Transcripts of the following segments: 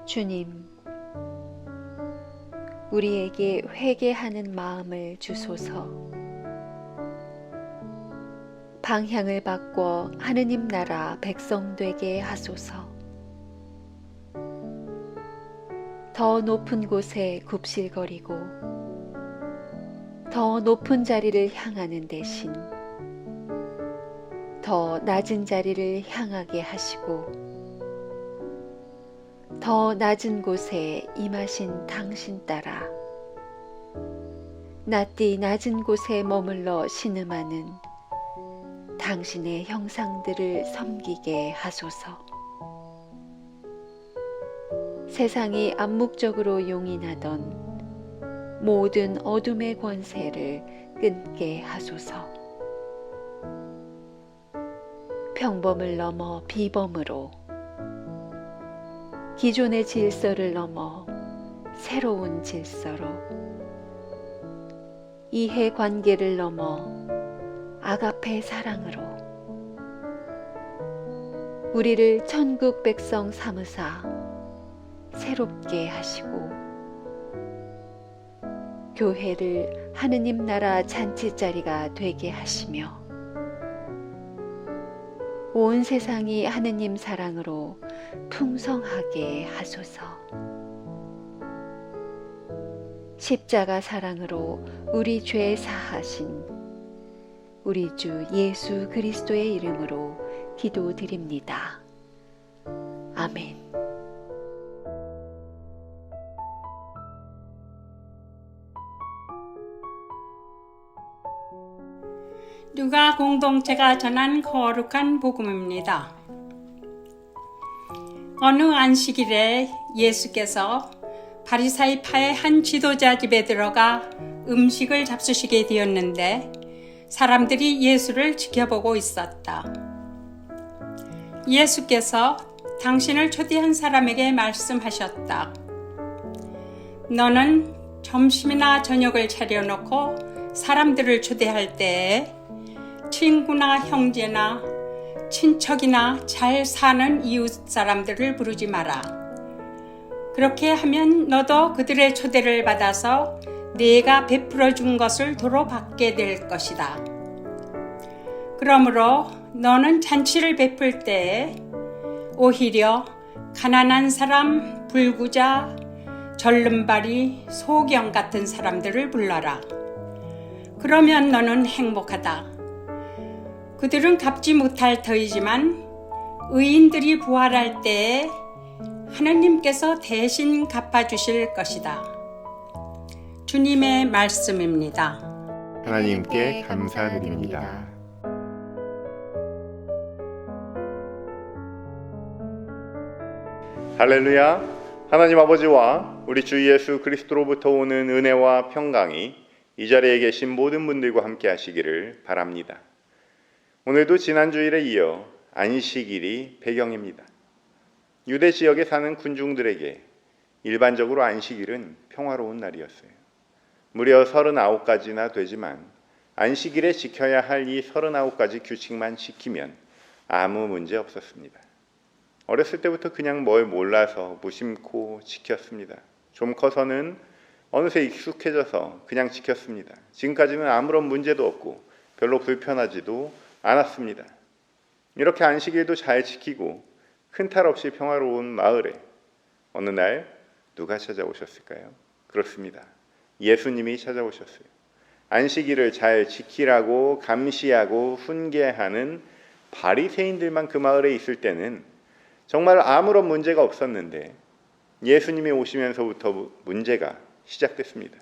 주님, 우리에게 회개하는 마음을 주소서. 방향을 바꿔 하느님 나라 백성 되게 하소서. 더 높은 곳에 굽실거리고 더 높은 자리를 향하는 대신 더 낮은 자리를 향하게 하시고 더 낮은 곳에 임하신 당신 따라 낯띠 낮은 곳에 머물러 신음하는 당신의 형상들을 섬기게 하소서. 세상이 암묵적으로 용인하던 모든 어둠의 권세를 끊게 하소서. 평범을 넘어 비범으로 기존의 질서를 넘어 새로운 질서로 이해관계를 넘어 아가페 사랑으로 우리를 천국 백성 삼으사 새롭게 하시고 교회를 하느님 나라 잔치자리가 되게 하시며 온 세상이 하느님 사랑으로 풍성하게 하소서. 십자가 사랑으로 우리 죄 사하신 우리 주 예수 그리스도의 이름으로 기도드립니다. 아멘. 누가 공동체가 전한 거룩한 복음입니다. 어느 안식일에 예수께서 바리사이파의 한 지도자 집에 들어가 음식을 잡수시게 되었는데 사람들이 예수를 지켜보고 있었다. 예수께서 당신을 초대한 사람에게 말씀하셨다. 너는 점심이나 저녁을 차려놓고 사람들을 초대할 때에 친구나 형제나 친척이나 잘 사는 이웃 사람들을 부르지 마라. 그렇게 하면 너도 그들의 초대를 받아서 내가 베풀어 준 것을 도로 받게 될 것이다. 그러므로 너는 잔치를 베풀 때에 오히려 가난한 사람, 불구자, 절름발이, 소경 같은 사람들을 불러라. 그러면 너는 행복하다. 그들은 갚지 못할 터이지만 의인들이 부활할 때에 하느님께서 대신 갚아주실 것이다. 주님의 말씀입니다. 하나님께 감사드립니다. 할렐루야! 하나님 아버지와 우리 주 예수 그리스도로부터 오는 은혜와 평강이 이 자리에 계신 모든 분들과 함께 하시기를 바랍니다. 오늘도 지난 주일에 이어 안식일이 배경입니다. 유대 지역에 사는 군중들에게 일반적으로 안식일은 평화로운 날이었어요. 무려 39가지나 되지만 안식일에 지켜야 할 이 39가지 규칙만 지키면 아무 문제 없었습니다. 어렸을 때부터 그냥 뭘 몰라서 무심코 지켰습니다. 좀 커서는 어느새 익숙해져서 그냥 지켰습니다. 지금까지는 아무런 문제도 없고 별로 불편하지도 않았습니다. 이렇게 안식일도 잘 지키고 큰 탈 없이 평화로운 마을에 어느 날 누가 찾아오셨을까요? 그렇습니다. 예수님이 찾아오셨어요. 안식일을 잘 지키라고 감시하고 훈계하는 바리새인들만 그 마을에 있을 때는 정말 아무런 문제가 없었는데 예수님이 오시면서부터 문제가 시작됐습니다.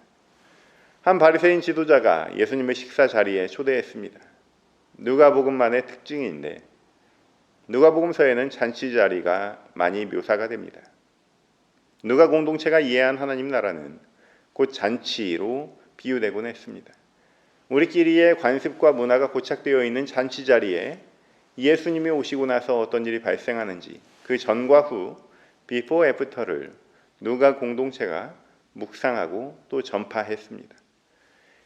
한 바리새인 지도자가 예수님의 식사 자리에 초대했습니다. 누가복음만의 특징인데 누가복음서에는 잔치 자리가 많이 묘사가 됩니다. 누가 공동체가 이해한 하나님 나라는 곧 잔치로 비유되곤 했습니다. 우리끼리의 관습과 문화가 고착되어 있는 잔치 자리에 예수님이 오시고 나서 어떤 일이 발생하는지 그 전과 후 비포 애프터를 누가 공동체가 묵상하고 또 전파했습니다.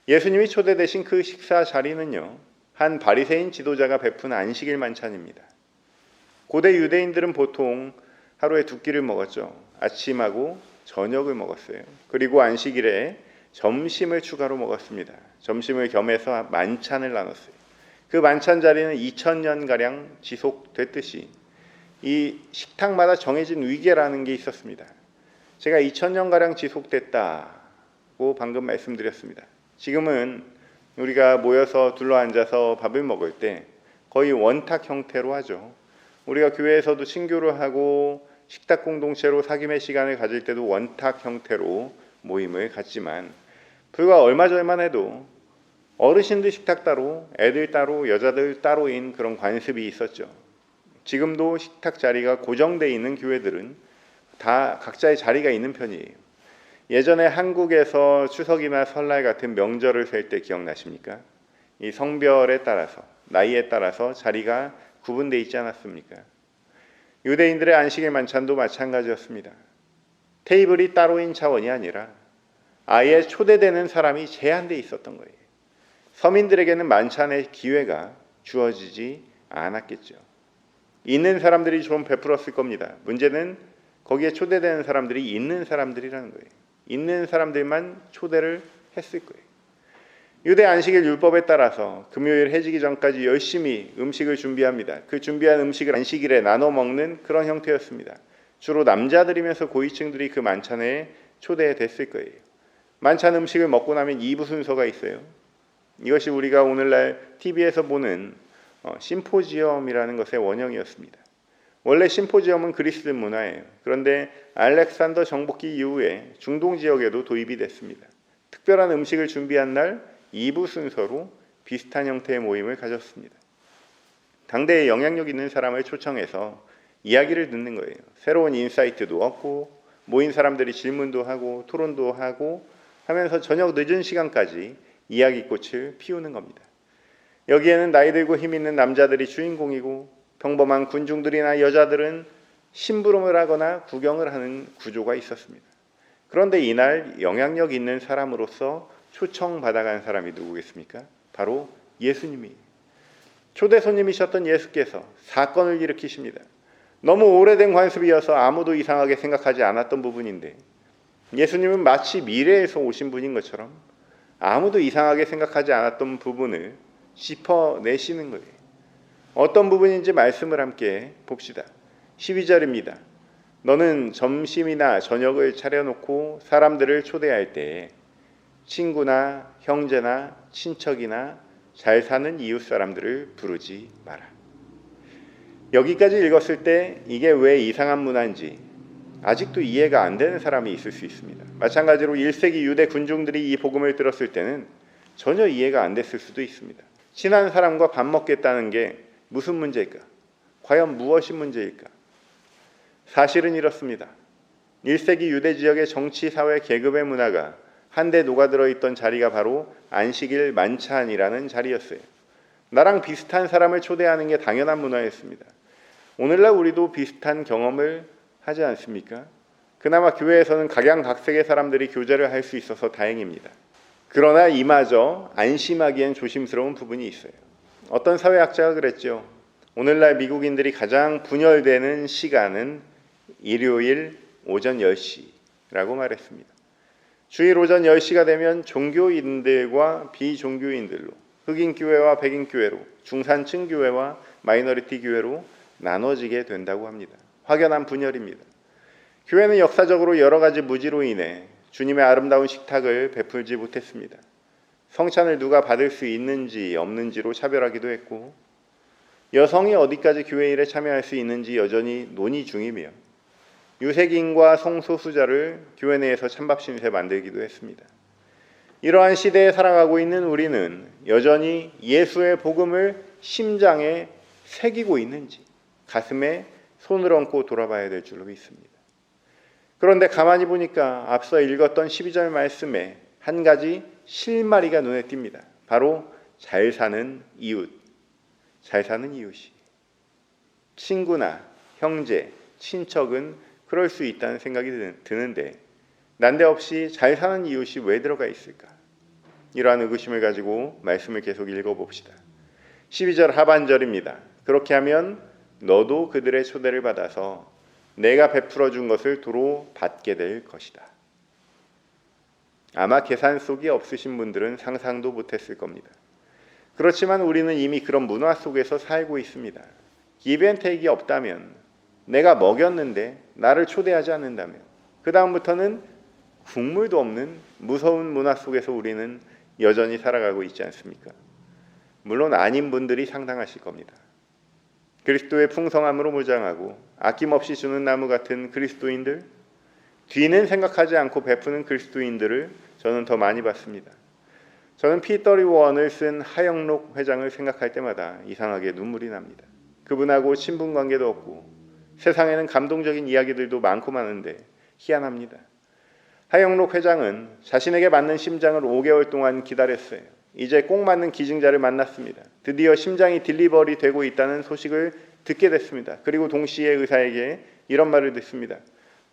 예수님이 초대되신 그 식사 자리는요, 한 바리새인 지도자가 베푼 안식일 만찬입니다. 고대 유대인들은 보통 하루에 두 끼를 먹었죠. 아침하고 저녁을 먹었어요. 그리고 안식일에 점심을 추가로 먹었습니다. 점심을 겸해서 만찬을 나눴어요. 그 만찬 자리는 2000년가량 지속됐듯이 이 식탁마다 정해진 위계라는 게 있었습니다. 제가 2000년가량 지속됐다고 방금 말씀드렸습니다. 지금은 우리가 모여서 둘러앉아서 밥을 먹을 때 거의 원탁 형태로 하죠. 우리가 교회에서도 친교를 하고 식탁 공동체로 사귐의 시간을 가질 때도 원탁 형태로 모임을 갖지만 불과 얼마 전만 해도 어르신들 식탁 따로, 애들 따로, 여자들 따로인 그런 관습이 있었죠. 지금도 식탁 자리가 고정되어 있는 교회들은 다 각자의 자리가 있는 편이에요. 예전에 한국에서 추석이나 설날 같은 명절을 셀 때 기억나십니까? 이 성별에 따라서, 나이에 따라서 자리가 구분되어 있지 않았습니까? 유대인들의 안식일 만찬도 마찬가지였습니다. 테이블이 따로인 차원이 아니라 아예 초대되는 사람이 제한되어 있었던 거예요. 서민들에게는 만찬의 기회가 주어지지 않았겠죠. 있는 사람들이 좀 베풀었을 겁니다. 문제는 거기에 초대되는 사람들이 있는 사람들이라는 거예요. 있는 사람들만 초대를 했을 거예요. 유대 안식일 율법에 따라서 금요일 해지기 전까지 열심히 음식을 준비합니다. 그 준비한 음식을 안식일에 나눠 먹는 그런 형태였습니다. 주로 남자들이면서 고위층들이 그 만찬에 초대됐을 거예요. 만찬 음식을 먹고 나면 2부 순서가 있어요. 이것이 우리가 오늘날 TV에서 보는 심포지엄이라는 것의 원형이었습니다. 원래 심포지엄은 그리스 문화예요. 그런데 알렉산더 정복기 이후에 중동 지역에도 도입이 됐습니다. 특별한 음식을 준비한 날 2부 순서로 비슷한 형태의 모임을 가졌습니다. 당대에 영향력 있는 사람을 초청해서 이야기를 듣는 거예요. 새로운 인사이트도 얻고 모인 사람들이 질문도 하고 토론도 하고 하면서 저녁 늦은 시간까지 이야기꽃을 피우는 겁니다. 여기에는 나이 들고 힘 있는 남자들이 주인공이고 평범한 군중들이나 여자들은 심부름을 하거나 구경을 하는 구조가 있었습니다. 그런데 이날 영향력 있는 사람으로서 초청받아간 사람이 누구겠습니까? 바로 예수님이. 초대 손님이셨던 예수께서 사건을 일으키십니다. 너무 오래된 관습이어서 아무도 이상하게 생각하지 않았던 부분인데 예수님은 마치 미래에서 오신 분인 것처럼 아무도 이상하게 생각하지 않았던 부분을 짚어내시는 거예요. 어떤 부분인지 말씀을 함께 봅시다. 12절입니다. 너는 점심이나 저녁을 차려놓고 사람들을 초대할 때 친구나 형제나 친척이나 잘 사는 이웃 사람들을 부르지 마라. 여기까지 읽었을 때 이게 왜 이상한 문화인지 아직도 이해가 안 되는 사람이 있을 수 있습니다. 마찬가지로 1세기 유대 군중들이 이 복음을 들었을 때는 전혀 이해가 안 됐을 수도 있습니다. 친한 사람과 밥 먹겠다는 게 무슨 문제일까? 과연 무엇이 문제일까? 사실은 이렇습니다. 1세기 유대 지역의 정치, 사회, 계급의 문화가 한데 녹아들어 있던 자리가 바로 안식일 만찬이라는 자리였어요. 나랑 비슷한 사람을 초대하는 게 당연한 문화였습니다. 오늘날 우리도 비슷한 경험을 하지 않습니까? 그나마 교회에서는 각양각색의 사람들이 교제를 할 수 있어서 다행입니다. 그러나 이마저 안심하기엔 조심스러운 부분이 있어요. 어떤 사회학자가 그랬죠. 오늘날 미국인들이 가장 분열되는 시간은 일요일 오전 10시라고 말했습니다. 주일 오전 10시가 되면 종교인들과 비종교인들로, 흑인 교회와 백인 교회로, 중산층 교회와 마이너리티 교회로 나눠지게 된다고 합니다. 확연한 분열입니다. 교회는 역사적으로 여러 가지 무지로 인해 주님의 아름다운 식탁을 베풀지 못했습니다. 성찬을 누가 받을 수 있는지 없는지로 차별하기도 했고 여성이 어디까지 교회 일에 참여할 수 있는지 여전히 논의 중이며 유색인과 성소수자를 교회 내에서 찬밥 신세 만들기도 했습니다. 이러한 시대에 살아가고 있는 우리는 여전히 예수의 복음을 심장에 새기고 있는지 가슴에 손을 얹고 돌아봐야 될 줄로 믿습니다. 그런데 가만히 보니까 앞서 읽었던 12절 말씀에 한 가지 실마리가 눈에 띕니다. 바로 잘 사는 이웃, 잘 사는 이웃이. 친구나 형제, 친척은 그럴 수 있다는 생각이 드는데 난데없이 잘 사는 이웃이 왜 들어가 있을까? 이러한 의구심을 가지고 말씀을 계속 읽어봅시다. 12절 하반절입니다. 그렇게 하면 너도 그들의 초대를 받아서 내가 베풀어 준 것을 도로 받게 될 것이다. 아마 계산 속이 없으신 분들은 상상도 못했을 겁니다. 그렇지만 우리는 이미 그런 문화 속에서 살고 있습니다. 기브앤테이크가 없다면, 내가 먹였는데 나를 초대하지 않는다면, 그 다음부터는 국물도 없는 무서운 문화 속에서 우리는 여전히 살아가고 있지 않습니까? 물론 아닌 분들이 상당하실 겁니다. 그리스도의 풍성함으로 무장하고 아낌없이 주는 나무 같은 그리스도인들, 뒤는 생각하지 않고 베푸는 그리스도인들을 저는 더 많이 봤습니다. 저는 P31을 쓴 하영록 회장을 생각할 때마다 이상하게 눈물이 납니다. 그분하고 친분관계도 없고 세상에는 감동적인 이야기들도 많고 많은데 희한합니다. 하영록 회장은 자신에게 맞는 심장을 5개월 동안 기다렸어요. 이제 꼭 맞는 기증자를 만났습니다. 드디어 심장이 딜리버리 되고 있다는 소식을 듣게 됐습니다. 그리고 동시에 의사에게 이런 말을 듣습니다.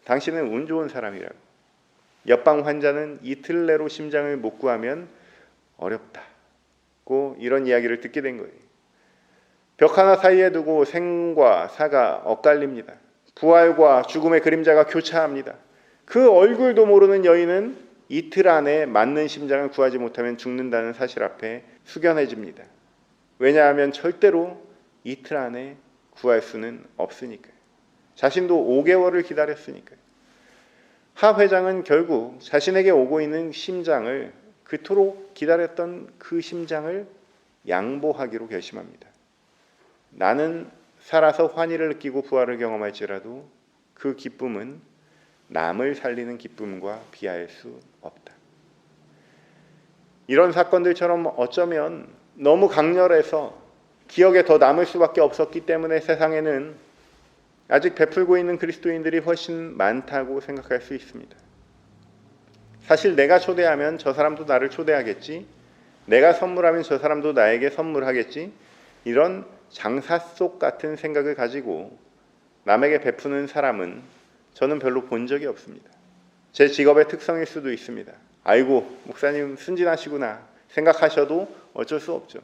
당신은 운 좋은 사람이라고. 옆방 환자는 이틀 내로 심장을 못 구하면 어렵다고 이런 이야기를 듣게 된 거예요. 벽 하나 사이에 두고 생과 사가 엇갈립니다. 부활과 죽음의 그림자가 교차합니다. 그 얼굴도 모르는 여인은 이틀 안에 맞는 심장을 구하지 못하면 죽는다는 사실 앞에 숙연해집니다. 왜냐하면 절대로 이틀 안에 구할 수는 없으니까요. 자신도 5개월을 기다렸으니까요. 하 회장은 결국 자신에게 오고 있는 심장을, 그토록 기다렸던 그 심장을 양보하기로 결심합니다. 나는 살아서 환희를 느끼고 부활을 경험할지라도 그 기쁨은 남을 살리는 기쁨과 비할 수 없다. 이런 사건들처럼 어쩌면 너무 강렬해서 기억에 더 남을 수밖에 없었기 때문에 세상에는 아직 베풀고 있는 그리스도인들이 훨씬 많다고 생각할 수 있습니다. 사실 내가 초대하면 저 사람도 나를 초대하겠지, 내가 선물하면 저 사람도 나에게 선물하겠지, 이런 장사 속 같은 생각을 가지고 남에게 베푸는 사람은 저는 별로 본 적이 없습니다. 제 직업의 특성일 수도 있습니다. 아이고, 목사님 순진하시구나 생각하셔도 어쩔 수 없죠.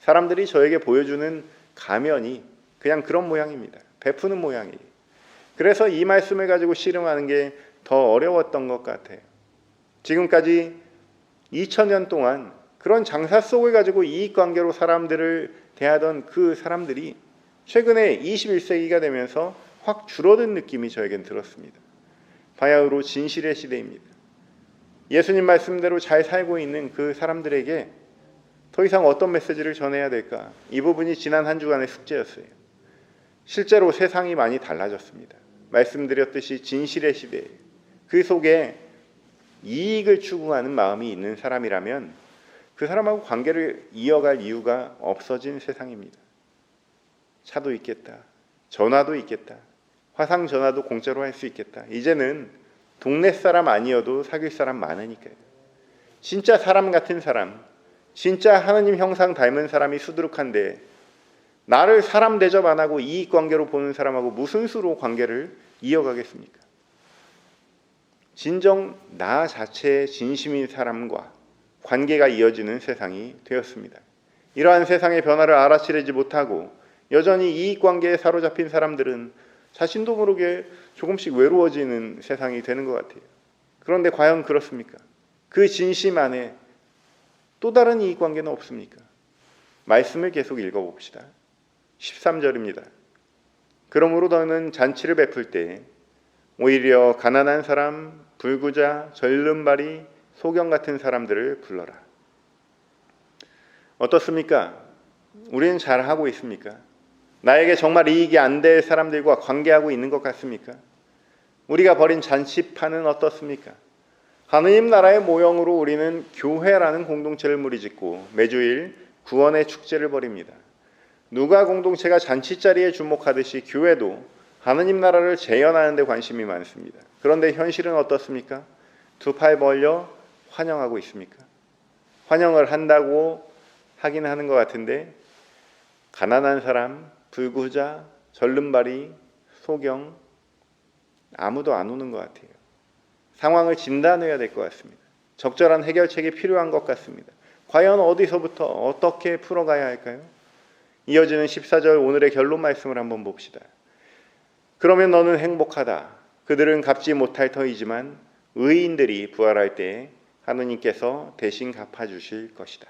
사람들이 저에게 보여주는 가면이 그냥 그런 모양입니다. 베푸는 모양이에요. 그래서 이 말씀을 가지고 씨름하는 게 더 어려웠던 것 같아요. 지금까지 2000년 동안 그런 장사 속을 가지고 이익관계로 사람들을 대하던 그 사람들이 최근에 21세기가 되면서 확 줄어든 느낌이 저에겐 들었습니다. 바야흐로 진실의 시대입니다. 예수님 말씀대로 잘 살고 있는 그 사람들에게 더 이상 어떤 메시지를 전해야 될까? 이 부분이 지난 한 주간의 숙제였어요. 실제로 세상이 많이 달라졌습니다. 말씀드렸듯이 진실의 시대예요. 그 속에 이익을 추구하는 마음이 있는 사람이라면 그 사람하고 관계를 이어갈 이유가 없어진 세상입니다. 차도 있겠다. 전화도 있겠다. 화상 전화도 공짜로 할 수 있겠다. 이제는 동네 사람 아니어도 사귈 사람 많으니까요. 진짜 사람 같은 사람, 진짜 하느님 형상 닮은 사람이 수두룩한데 나를 사람 대접 안 하고 이익관계로 보는 사람하고 무슨 수로 관계를 이어가겠습니까? 진정 나 자체의 진심인 사람과 관계가 이어지는 세상이 되었습니다. 이러한 세상의 변화를 알아채지 못하고 여전히 이익관계에 사로잡힌 사람들은 자신도 모르게 조금씩 외로워지는 세상이 되는 것 같아요. 그런데 과연 그렇습니까? 그 진심 안에 또 다른 이익관계는 없습니까? 말씀을 계속 읽어봅시다. 13절입니다. 그러므로 너는 잔치를 베풀 때 오히려 가난한 사람, 불구자, 절름발이, 소경 같은 사람들을 불러라. 어떻습니까? 우리는 잘하고 있습니까? 나에게 정말 이익이 안 될 사람들과 관계하고 있는 것 같습니까? 우리가 벌인 잔치판은 어떻습니까? 하느님 나라의 모형으로 우리는 교회라는 공동체를 무리짓고 매주일 구원의 축제를 벌입니다. 누가 공동체가 잔치자리에 주목하듯이 교회도 하느님 나라를 재현하는 데 관심이 많습니다. 그런데 현실은 어떻습니까? 두 팔 벌려 환영하고 있습니까? 환영을 한다고 하긴 하는 것 같은데 가난한 사람, 불구자, 절름발이, 소경 아무도 안 오는 것 같아요. 상황을 진단해야 될 것 같습니다. 적절한 해결책이 필요한 것 같습니다. 과연 어디서부터 어떻게 풀어가야 할까요? 이어지는 14절 오늘의 결론 말씀을 한번 봅시다. 그러면 너는 행복하다. 그들은 갚지 못할 터이지만 의인들이 부활할 때 하느님께서 대신 갚아주실 것이다.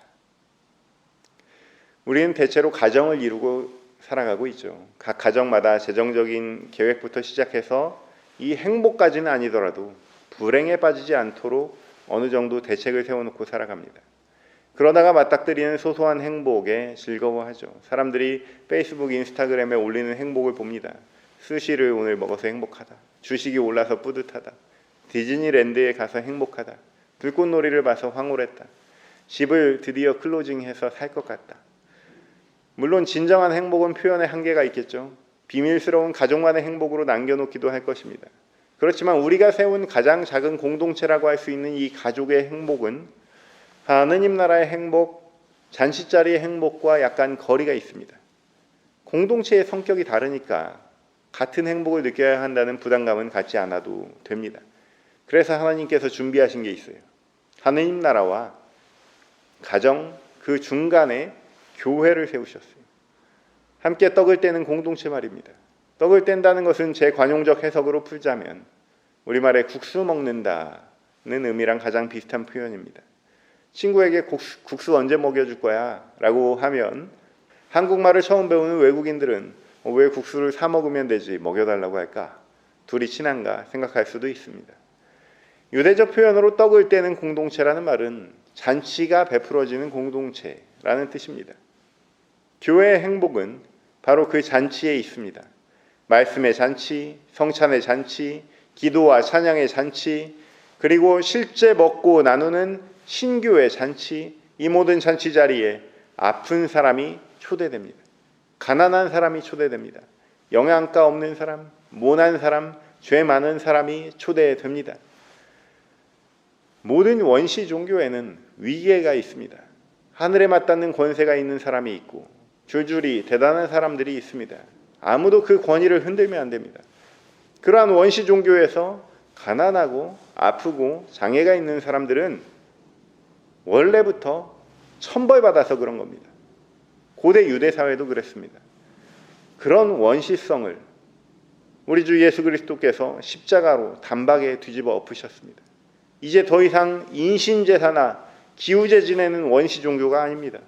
우리는 대체로 가정을 이루고 살아가고 있죠. 각 가정마다 재정적인 계획부터 시작해서 이 행복까지는 아니더라도 불행에 빠지지 않도록 어느 정도 대책을 세워놓고 살아갑니다. 그러다가 맞닥뜨리는 소소한 행복에 즐거워하죠. 사람들이 페이스북, 인스타그램에 올리는 행복을 봅니다. 스시를 오늘 먹어서 행복하다. 주식이 올라서 뿌듯하다. 디즈니랜드에 가서 행복하다. 불꽃놀이를 봐서 황홀했다. 집을 드디어 클로징해서 살 것 같다. 물론 진정한 행복은 표현의 한계가 있겠죠. 비밀스러운 가족만의 행복으로 남겨놓기도 할 것입니다. 그렇지만 우리가 세운 가장 작은 공동체라고 할 수 있는 이 가족의 행복은 하느님 나라의 행복, 잔치자리의 행복과 약간 거리가 있습니다. 공동체의 성격이 다르니까 같은 행복을 느껴야 한다는 부담감은 갖지 않아도 됩니다. 그래서 하나님께서 준비하신 게 있어요. 하느님 나라와 가정 그 중간에 교회를 세우셨어요. 함께 떡을 떼는 공동체 말입니다. 떡을 뗀다는 것은 제 관용적 해석으로 풀자면 우리말에 국수 먹는다는 의미랑 가장 비슷한 표현입니다. 친구에게 국수 언제 먹여줄 거야? 라고 하면 한국말을 처음 배우는 외국인들은 왜 국수를 사 먹으면 되지 먹여달라고 할까? 둘이 친한가 생각할 수도 있습니다. 유대적 표현으로 떡을 떼는 공동체라는 말은 잔치가 베풀어지는 공동체라는 뜻입니다. 교회의 행복은 바로 그 잔치에 있습니다. 말씀의 잔치, 성찬의 잔치, 기도와 찬양의 잔치, 그리고 실제 먹고 나누는 신교의 잔치, 이 모든 잔치 자리에 아픈 사람이 초대됩니다. 가난한 사람이 초대됩니다. 영양가 없는 사람, 모난 사람, 죄 많은 사람이 초대됩니다. 모든 원시 종교에는 위계가 있습니다. 하늘에 맞닿는 권세가 있는 사람이 있고 줄줄이 대단한 사람들이 있습니다. 아무도 그 권위를 흔들면 안 됩니다. 그러한 원시 종교에서 가난하고 아프고 장애가 있는 사람들은 원래부터 천벌받아서 그런 겁니다. 고대 유대 사회도 그랬습니다. 그런 원시성을 우리 주 예수 그리스도께서 십자가로 단박에 뒤집어 엎으셨습니다. 이제 더 이상 인신제사나 기우제 지내는 원시 종교가 아닙니다.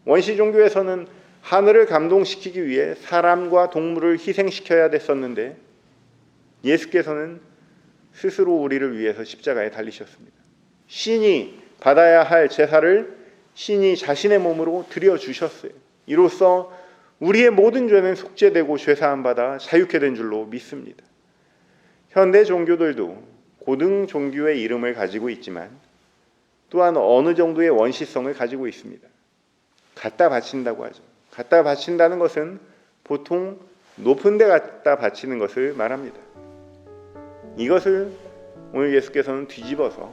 원시 종교에서는 하늘을 감동시키기 위해 사람과 동물을 희생시켜야 됐었는데 예수께서는 스스로 우리를 위해서 십자가에 달리셨습니다. 신이 받아야 할 제사를 신이 자신의 몸으로 드려주셨어요. 이로써 우리의 모든 죄는 속죄되고 죄사함 받아 자유케 된 줄로 믿습니다. 현대 종교들도 고등 종교의 이름을 가지고 있지만 또한 어느 정도의 원시성을 가지고 있습니다. 갖다 바친다고 하죠. 갖다 바친다는 것은 보통 높은 데 갖다 바치는 것을 말합니다. 이것을 오늘 예수께서는 뒤집어서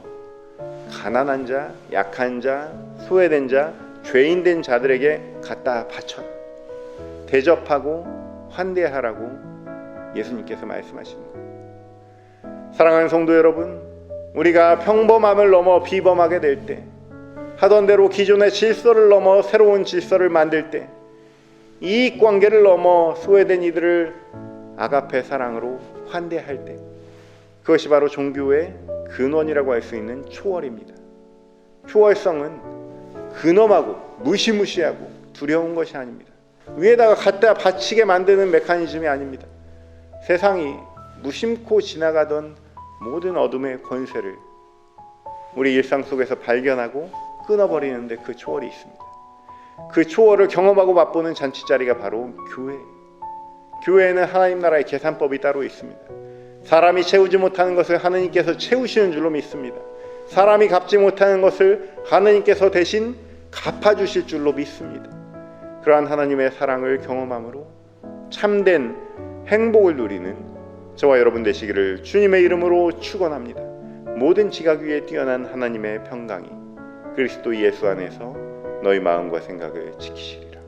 가난한 자, 약한 자, 소외된 자, 죄인된 자들에게 갖다 바쳐라. 대접하고 환대하라고 예수님께서 말씀하시는 거예요. 사랑하는 성도 여러분, 우리가 평범함을 넘어 비범하게 될 때, 하던 대로 기존의 질서를 넘어 새로운 질서를 만들 때, 이익관계를 넘어 소외된 이들을 아가페 사랑으로 환대할 때, 그것이 바로 종교의 근원이라고 할 수 있는 초월입니다. 초월성은 근엄하고 무시무시하고 두려운 것이 아닙니다. 위에다가 갖다 바치게 만드는 메커니즘이 아닙니다. 세상이 무심코 지나가던 모든 어둠의 권세를 우리 일상 속에서 발견하고 끊어버리는 데 그 초월이 있습니다. 그 초월을 경험하고 맛보는 잔치자리가 바로 교회예요. 교회에는 하나님 나라의 계산법이 따로 있습니다. 사람이 채우지 못하는 것을 하느님께서 채우시는 줄로 믿습니다. 사람이 갚지 못하는 것을 하느님께서 대신 갚아주실 줄로 믿습니다. 그러한 하나님의 사랑을 경험함으로 참된 행복을 누리는 저와 여러분 되시기를 주님의 이름으로 축원합니다. 모든 지각 위에 뛰어난 하나님의 평강이 그리스도 예수 안에서 너희 마음과 생각을 지키시리라.